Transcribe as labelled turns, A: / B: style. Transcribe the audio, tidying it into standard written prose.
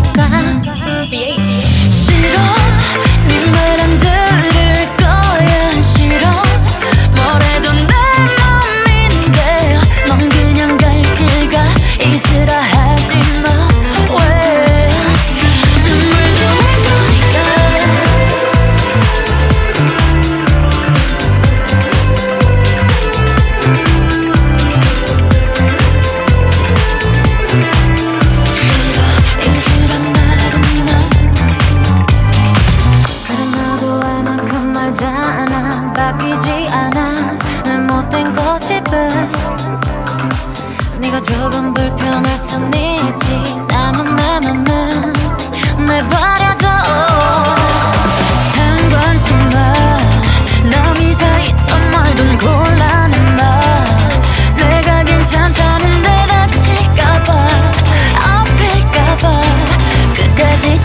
A: 해볼까? 싫어, 네 말 안 들을 거야. 싫어, 뭐래도 내 맘인데 넌 그냥 갈 길 가. 잊으라 하지마. 왜 눈물도 날 잊으란 말은 그래 너도 알 만큼 말잖아. 바뀌지 않아 내 못된 고집은. 네가 조금 불편할 순 있지. 남은 내 맘은 내버려둬. 상관치 마. 남이 사있던 말든 곤란해 마. 내가 괜찮다는데 다칠까봐 아플까봐 끝까지